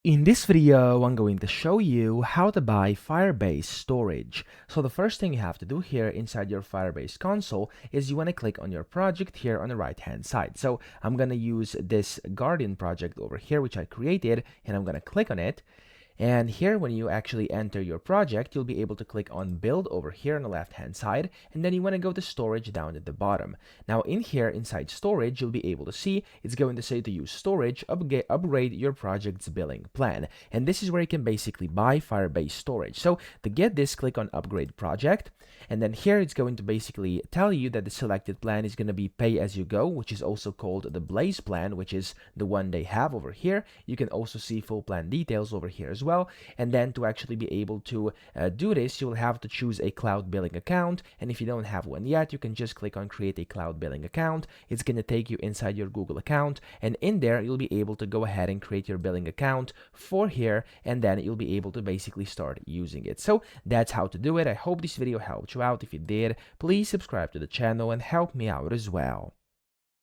In this video, I'm going to show you how to buy Firebase Storage. So the first thing you have to do here inside your Firebase console is you want to click on your project here on the right hand side. So I'm going to use this Guardian project over here, which I created, and I'm going to click on it. And here, when you actually enter your project, you'll be able to click on build over here on the left hand side, and then you want to go to storage down at the bottom. Now in here inside storage, you'll be able to see it's going to say to use storage, upgrade your project's billing plan. And this is where you can basically buy Firebase Storage. So to get this, click on upgrade project, and then here it's going to basically tell you that the selected plan is going to be pay as you go, which is also called the Blaze plan, which is the one they have over here. You can also see full plan details over here as well. And then to actually be able to do this, you'll have to choose a cloud billing account. And if you don't have one yet, you can just click on create a cloud billing account. It's going to take you inside your Google account, and in there you'll be able to go ahead and create your billing account for here, and then you'll be able to basically start using it. So that's how to do it. I hope this video helped you out. If it did, please subscribe to the channel and help me out as well.